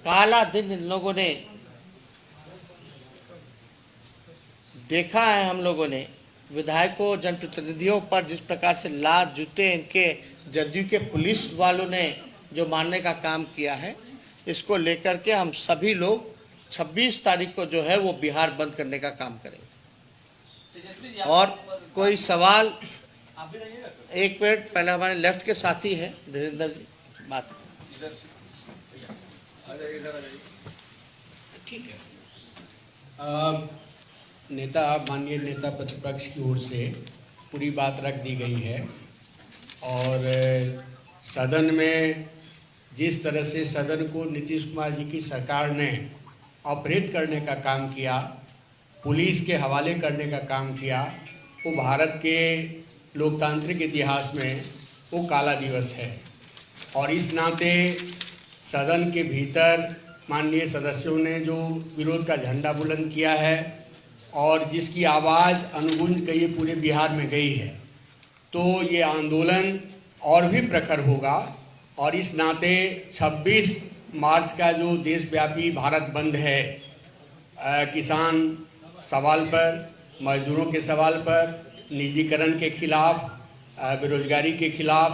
काला दिन इन लोगों ने देखा है। हम लोगों ने विधायकों जनप्रतिनिधियों पर जिस प्रकार से लात जूते इनके जदयू के पुलिस वालों ने जो मारने का काम किया है, इसको लेकर के हम सभी लोग 26 तारीख को जो है वो बिहार बंद करने का काम करेंगे। और कोई सवाल? एक मिनट, पहले हमारे लेफ्ट के साथी है धीरेन्द्र जी, बात। ठीक है। माननीय नेता प्रतिपक्ष की ओर से पूरी बात रख दी गई है और सदन में जिस तरह से सदन को नीतीश कुमार जी की सरकार ने अपहृत करने का काम किया, पुलिस के हवाले करने का काम किया, वो भारत के लोकतांत्रिक इतिहास में वो काला दिवस है। और इस नाते सदन के भीतर माननीय सदस्यों ने जो विरोध का झंडा बुलंद किया है और जिसकी आवाज़ अनुगूंज के ये पूरे बिहार में गई है, तो ये आंदोलन और भी प्रखर होगा। और इस नाते 26 मार्च का जो देशव्यापी भारत बंद है, किसान सवाल पर, मजदूरों के सवाल पर, निजीकरण के खिलाफ, बेरोजगारी के खिलाफ,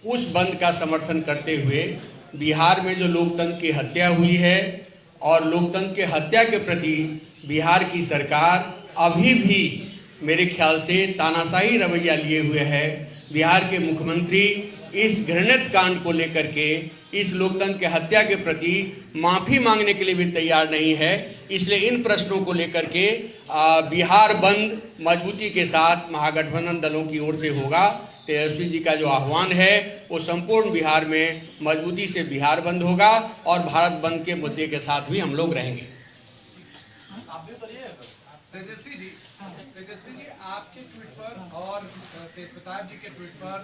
उस बंद का समर्थन करते हुए बिहार में जो लोकतंत्र की हत्या हुई है और लोकतंत्र के हत्या के प्रति बिहार की सरकार अभी भी मेरे ख्याल से तानाशाही रवैया लिए हुए है। बिहार के मुख्यमंत्री इस घृणित कांड को लेकर के, इस लोकतंत्र के हत्या के प्रति माफ़ी मांगने के लिए भी तैयार नहीं है। इसलिए इन प्रश्नों को लेकर के बिहार बंद मजबूती के साथ महागठबंधन दलों की ओर से होगा। तेजस्वी जी का जो आह्वान है वो संपूर्ण बिहार में मजबूती से बिहार बंद होगा और भारत बंद के मुद्दे के साथ भी हम लोग रहेंगे। तेजस्वी जी, आपके ट्वीट पर और प्रताप जी के ट्वीट पर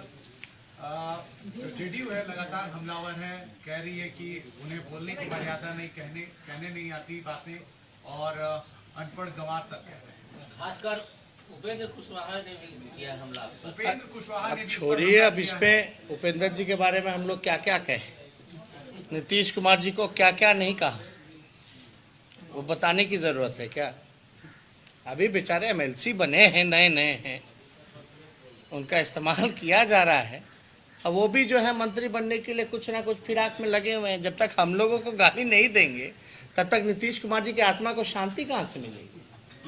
जो जेडीयू है लगातार हमलावर है, कह रही है कि उन्हें बोलने की मर्यादा नहीं, कहने नहीं आती बातें और अनपढ़ गंवार तक कह रहे हैं। खासकर उपेंद्र कुशवाहा ने भी किया हमला। उपेंद्र कुशवाहा ने, अब छोड़िए, अब इसमें उपेंद्र जी के बारे में हम लोग क्या क्या कहें, नीतीश कुमार जी को क्या क्या नहीं कहा, वो बताने की जरूरत है क्या? अभी बेचारे एमएलसी बने हैं, नए हैं, उनका इस्तेमाल किया जा रहा है। अब वो भी जो है मंत्री बनने के लिए कुछ ना कुछ फिराक में लगे हुए हैं। जब तक हम लोगों को गाली नहीं देंगे तब तक नीतीश कुमार जी की आत्मा को शांति कहाँ से मिलेगी?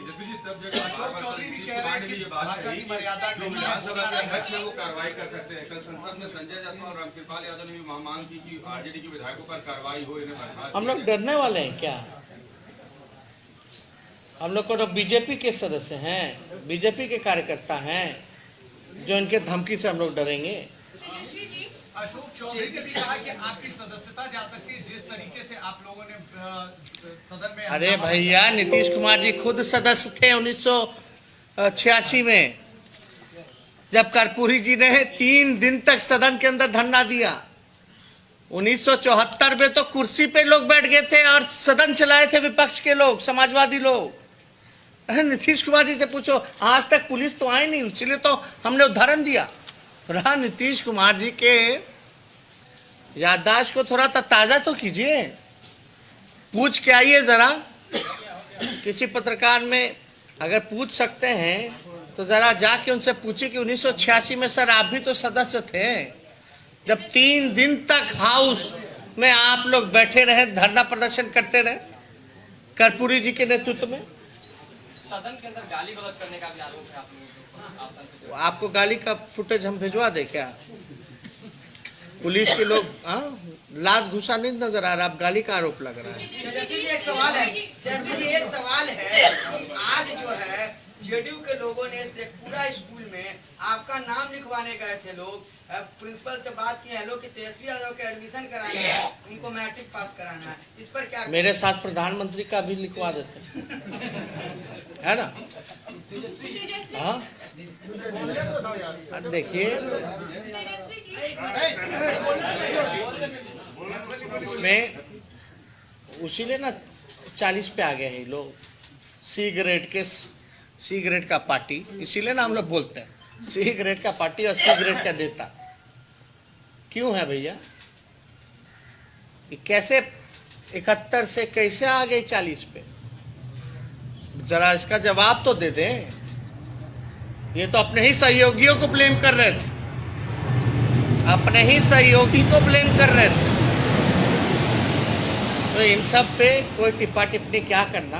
अशोक चौधरी भी कह रहे हैं कि भाषा की मर्यादा विधानसभा के अध्यक्ष है वो कार्रवाई कर सकते हैं। कल संसद में संजय जायसवाल और रामकृपाल यादव ने भी मांग की कि आरजेडी के विधायकों पर कार्रवाई हो, इन्हें बर्खास्त। हम लोग डरने वाले हैं क्या? हम लोग को तो बीजेपी के सदस्य हैं, बीजेपी के कार्यकर्ता हैं, जो इनके धमकी से हम लोग डरेंगे? अशोक चौधरी ने भी कहा कि आपकी सदस्यता जा सकती है जिस तरीके से आप लोगों ने सदन में। अरे भैया, नीतीश कुमार जी खुद सदस्य थे 1986 में, जब कर्पूरी जी ने 3 दिन तक सदन के अंदर धरना दिया। 1974 में तो कुर्सी पे लोग बैठ गए थे और सदन चलाए थे विपक्ष के लोग, समाजवादी लोग। नीतीश कुमार जी से पूछो, आज तक पुलिस तो आई नहीं, इसलिए तो हमने उदाहरण दिया। थोड़ा नीतीश कुमार जी के याददाश्त को थोड़ा ताज़ा तो कीजिए, पूछ के आइए जरा। किसी पत्रकार में अगर पूछ सकते हैं तो जरा जाके उनसे पूछिए कि 1986 में सर आप भी तो सदस्य थे, जब 3 दिन तक हाउस में आप लोग बैठे रहे, धरना प्रदर्शन करते रहे कर्पूरी जी के नेतृत्व में। सदन के अंदर गाली गलौज करने का भी आरोप है आप लोगों को। आपको गाली का फुटेज हम भिजवा दे क्या? पुलिस के लोग लात घुसा नहीं नजर आ रहा, आप गाली का आरोप लग रहा है। एक सवाल है कि आज जो है जेडीयू के लोगों ने शेखपुरा स्कूल में आपका नाम लिखवाने गए थे लोग, प्रिंसिपल से बात की है लोग कि तेजस्वी यादव के एडमिशन कराना है, उनको मैट्रिक पास कराना है, इस पर क्या? मेरे साथ प्रधानमंत्री का भी लिखवा देते है ना? हाँ, देखिए इसमें उसीलिए ना 40 पे आ गए हैं लोग। सी ग्रेड का पार्टी, इसीलिए ना हम लोग बोलते हैं सी ग्रेड का पार्टी और सी ग्रेड का नेता क्यों है भैया? कैसे 71 से कैसे आ गई 40 पे? जरा इसका जवाब तो दे दें। ये तो अपने ही सहयोगियों को ब्लेम कर रहे थे, अपने ही सहयोगी को ब्लेम कर रहे थे। तो इन सब पे कोई टिप्पा टिप्पणी क्या करना?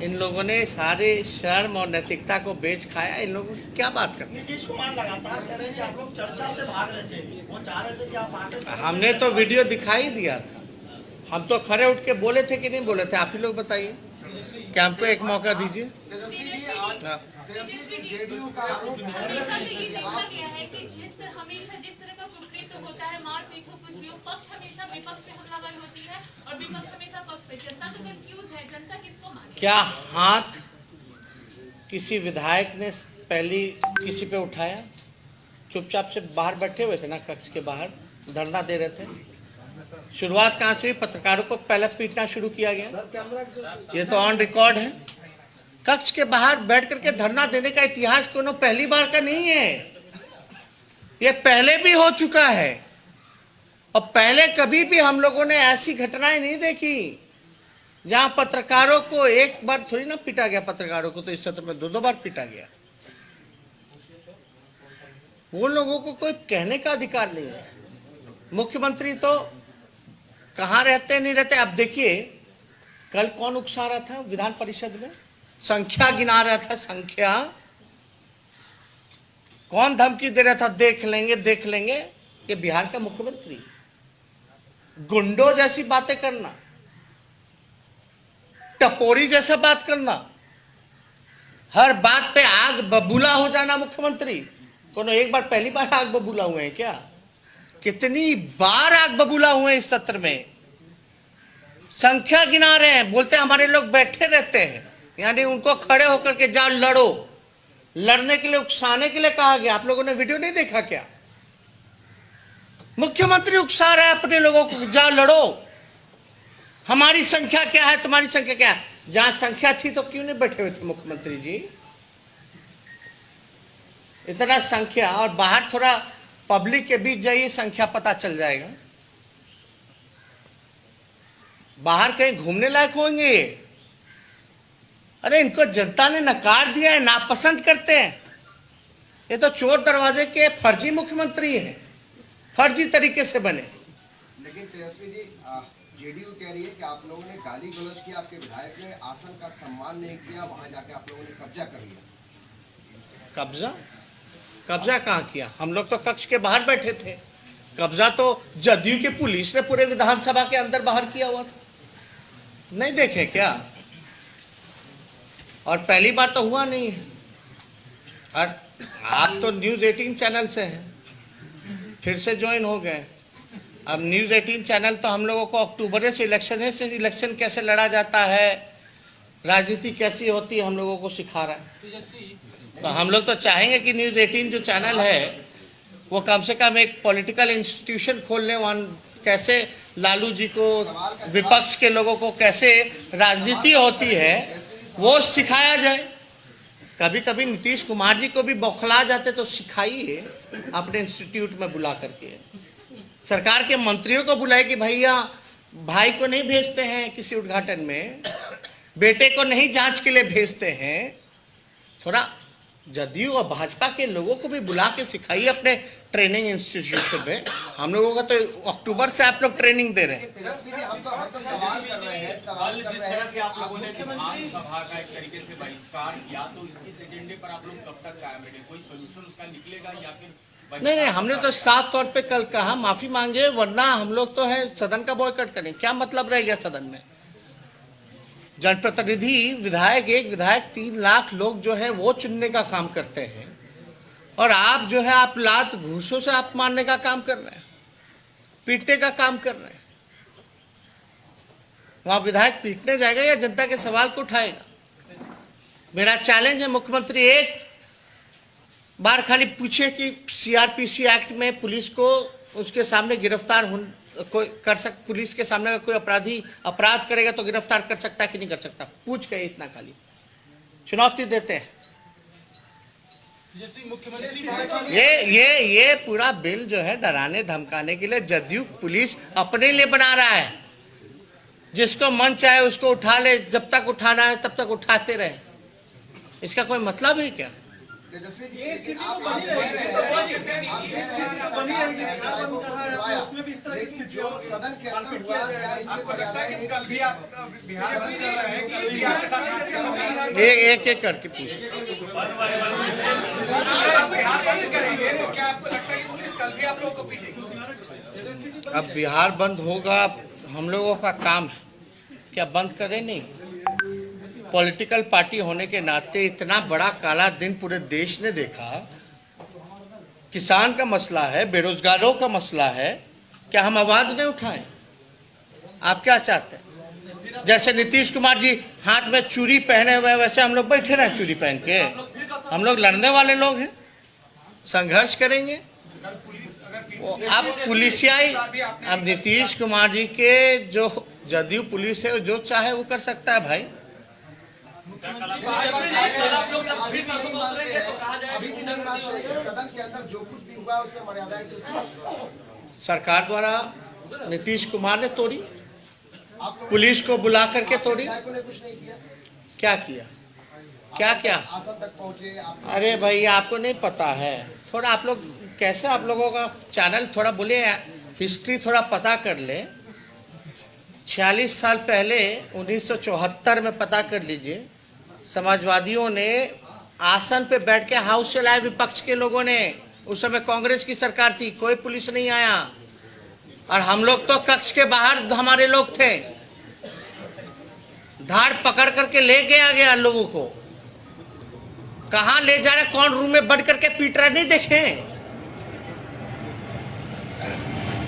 इन लोगों ने सारे शर्म और नैतिकता को बेच खाया। इन लोगों की क्या बात करनी? नीतीश कुमार लगातार कह रहे हैं कि आप लोग चर्चा से भाग रहे थे, वो चाह रहे थे कि आप आगे सदन में- हमने तो वीडियो दिखाई दिया था। हम तो खड़े उठ के बोले थे कि नहीं बोले थे? आप ही लोग बताइए, क्या हमको एक मौका दीजिए। हाँ। जेडीयू का आरोप हमेशा से ये देखा गया है कि हमेशा जिस तरह का कुकृत्य होता है, मारपीट हो, कुछ भी हो, पक्ष हमेशा विपक्ष पे हमलावर होती है और विपक्ष हमेशा पक्ष पे। जनता तो कंफ्यूज है, जनता किसको माने? क्या हाथ किसी विधायक ने पहली किसी पे उठाया? चुपचाप से बाहर बैठे हुए थे ना, कक्ष के बाहर धरना दे रहे थे। शुरुआत कहाँ से हुई? पत्रकारों को पहले पीटना शुरू किया गया। ये तो ऑन रिकॉर्ड है। कक्ष के बाहर बैठ करके धरना देने का इतिहास कोनो पहली बार का नहीं है, ये पहले भी हो चुका है। और पहले कभी भी हम लोगों ने ऐसी घटनाएं नहीं देखी जहां पत्रकारों को एक बार थोड़ी ना पीटा गया। पत्रकारों को तो इस सत्र में 2-2 बार पीटा गया। वो लोगों को कोई कहने का अधिकार नहीं है। मुख्यमंत्री तो कहाँ रहते नहीं रहते। अब देखिए, कल कौन उकसा रहा था विधान परिषद में? संख्या गिना रहा था, संख्या। कौन धमकी दे रहा था? देख लेंगे, देख लेंगे। ये बिहार का मुख्यमंत्री। गुंडों जैसी बातें करना, टपोरी जैसा बात करना, हर बात पे आग बबूला हो जाना मुख्यमंत्री। कोनो एक बार पहली बार आग बबूला हुए हैं क्या? कितनी बार आग बबूला हुए इस सत्र में। संख्या गिना रहे हैं, बोलते हैं हमारे लोग बैठे रहते हैं, यानी उनको खड़े होकर के जाओ लड़ो। लड़ने के लिए, उकसाने के लिए कहा गया। आप लोगों ने वीडियो नहीं देखा क्या? मुख्यमंत्री उकसा रहा है अपने लोगों को, जाओ लड़ो। हमारी संख्या क्या है, तुम्हारी संख्या क्या है? जहां संख्या थी तो क्यों नहीं बैठे हुए थे मुख्यमंत्री जी? इतना संख्या, और बाहर थोड़ा पब्लिक के बीच जाइए, संख्या पता चल जाएगा। बाहर कहीं घूमने लायक होंगे। अरे इनको जनता ने नकार दिया है, नापसंद करते हैं। ये तो चोर दरवाजे के फर्जी मुख्यमंत्री हैं, फर्जी तरीके से बने। लेकिन तेजस्वी जी, जेडीयू कह रही है कि आप लोगों ने गाली गलौज किया, आपके विधायक ने आसन का सम्मान नहीं किया, वहां जाके आप लोगों ने कब्जा कर लिया। कब्जा? कब्जा कहाँ किया? हम लोग तो कक्ष के बाहर बैठे थे। कब्जा तो जदयू की पुलिस ने पूरे विधानसभा के अंदर बाहर किया हुआ था। नहीं देखे क्या? और पहली बार तो हुआ नहीं है। और आप तो न्यूज़ 18 चैनल से हैं, फिर से ज्वाइन हो गए। अब न्यूज़ 18 चैनल तो हम लोगों को अक्टूबर से इलेक्शन कैसे लड़ा जाता है, राजनीति कैसी होती है, हम लोगों को सिखा रहा है। तो हम लोग तो चाहेंगे कि न्यूज़ 18 जो चैनल है वो कम से कम एक पॉलिटिकल इंस्टीट्यूशन खोल लें, वहाँ कैसे लालू जी को, विपक्ष के लोगों को कैसे राजनीति होती है वो सिखाया जाए। कभी कभी नीतीश कुमार जी को भी बौखला जाते तो सिखाइए अपने इंस्टीट्यूट में बुला करके। सरकार के मंत्रियों को बुलाए कि भैया भाई को नहीं भेजते हैं किसी उद्घाटन में, बेटे को नहीं जांच के लिए भेजते हैं। थोड़ा जदयू और भाजपा के लोगों को भी बुला के सिखाइए अपने ट्रेनिंग इंस्टीट्यूशन में। हम लोगों का तो अक्टूबर से आप लोग ट्रेनिंग दे रहे हैं। तेजस्वी जी, हम तो सवाल कर रहे हैं, सवाल कर जिस रहे तरह हैं से आप लोगों ने विधानसभा का एक तरीके से बहिष्कार किया, तो इस एजेंडे पर आप लोग कब तक कायम रहेंगे? कोई सोल्यूशन उसका निकलेगा या फिर नहीं, हमने तो साफ तौर पे कल कहा माफी मांगे, वरना हम लोग तो है सदन का बॉयकॉट करें। क्या मतलब रह गया सदन में? जनप्रतिनिधि विधायक, एक विधायक 3 लाख लोग जो है वो चुनने का काम करते हैं, और आप जो है आप लात घूसों से आप मारने का काम कर रहे हैं, पीटने का काम कर रहे हैं। वहां विधायक पीटने जाएगा या जनता के सवाल को उठाएगा? मेरा चैलेंज है मुख्यमंत्री, एक बार खाली पूछे कि सीआरपीसी एक्ट में पुलिस को उसके सामने गिरफ्तार कोई कर पुलिस के सामने कोई अपराधी अपराध करेगा तो गिरफ्तार कर सकता है कि नहीं कर सकता? पूछ के इतना खाली चुनौती देते हैं। ये पूरा बिल जो है डराने धमकाने के लिए जदयू पुलिस अपने लिए बना रहा है। जिसको मन चाहे उसको उठा ले, जब तक उठाना है तब तक उठाते रहे। इसका कोई मतलब है क्या? तेजस्वी जी, लेकिन आप कह रहे हैं कि सरकार ने न्याय को करवाया, लेकिन जो सदन के अंदर हुआ क्या इससे मर्यादा है? कल भी आप बिहार बंद कर रहे हैं कि आपके साथ एक एक करके पूछ। बिहार बंद करेंगे तो क्या आपको लगता है कि पुलिस कल भी आप लोगों को पीटेगी? अब बिहार बंद होगा, हम लोगों का काम है क्या बंद करें? नहीं। पॉलिटिकल पार्टी होने के नाते इतना बड़ा काला दिन पूरे देश ने देखा। किसान का मसला है, बेरोजगारों का मसला है, क्या हम आवाज नहीं उठाएं? आप क्या चाहते हैं? जैसे नीतीश कुमार जी हाथ में चूड़ी पहने हुए, वैसे हम लोग बैठे रहे चूड़ी पहन के? हम लोग लड़ने वाले लोग हैं, संघर्ष करेंगे। अब पुलिसियाई, अब नीतीश कुमार जी के जो जदयू पुलिस है, जो चाहे वो कर सकता है भाई। अभी भी नहीं मानते हैं कि सदन के अंदर जो कुछ भी हुआ उसमें मर्यादाएं टूटी। सरकार द्वारा नीतीश कुमार ने तोड़ी, आप लोगों पुलिस को बुला करके तोड़ी। विधायकों ने कुछ नहीं किया, क्या किया? क्या क्या? आसन तक पहुंचे आप। अरे भाई, आपको नहीं पता है। थोड़ा आप लोग कैसे, आप लोगों का चैनल थोड़ा बोले, हिस्ट्री थोड़ा पता कर ले। 46 साल पहले 1974 में पता कर लीजिए, समाजवादियों ने आसन पे बैठ के हाउस चलाया, विपक्ष के लोगों ने। उस समय कांग्रेस की सरकार थी, कोई पुलिस नहीं आया, और हम लोग तो कक्ष के बाहर हमारे लोग थे, धाड़ पकड़ करके ले गया लोगों को। कहां ले जा रहे, कौन रूम में बढ़ करके पीट रहे, नहीं देखे?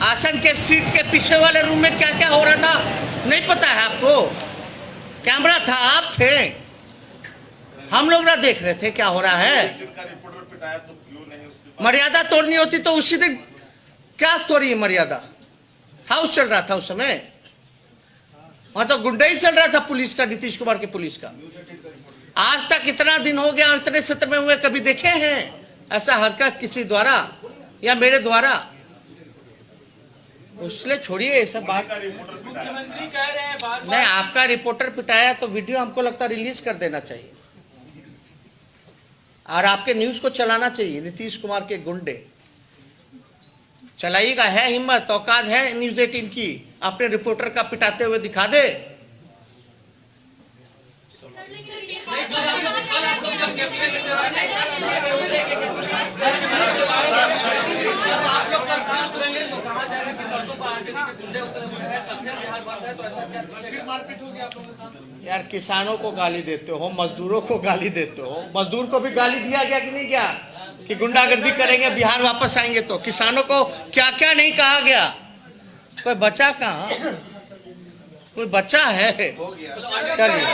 आसन के सीट के पीछे वाले रूम में क्या क्या हो रहा था नहीं पता है आपको? कैमरा था, आप थे, हम लोग ना देख रहे थे क्या हो रहा है? मर्यादा तोड़नी होती तो उसी दिन क्या तोड़ी मर्यादा? हाउस चल रहा था उस समय, वहां तो गुंडा ही चल रहा था पुलिस का, नीतीश कुमार के पुलिस का। आज तक इतना दिन हो गया, इतने सत्र में हुए, कभी देखे हैं ऐसा हरकत किसी द्वारा या मेरे द्वारा? उसने छोड़िए ये सब बात। मुख्यमंत्री कह रहे हैं बार नहीं, आपका रिपोर्टर पिटाया तो वीडियो हमको लगता है रिलीज कर देना चाहिए, और आपके न्यूज को चलाना चाहिए। नीतीश कुमार के गुंडे चलाइएगा, है हिम्मत, औकात है न्यूज 18 की, अपने रिपोर्टर का पिटाते हुए दिखा दे। यार, किसानों को गाली देते हो, मजदूरों को गाली देते हो। मजदूर को भी गाली दिया गया कि नहीं गया कि गुंडागर्दी करेंगे, बिहार वापस आएंगे? तो किसानों को क्या क्या नहीं कहा गया? कोई बचा कहाँ? कोई बचा है? चलिए,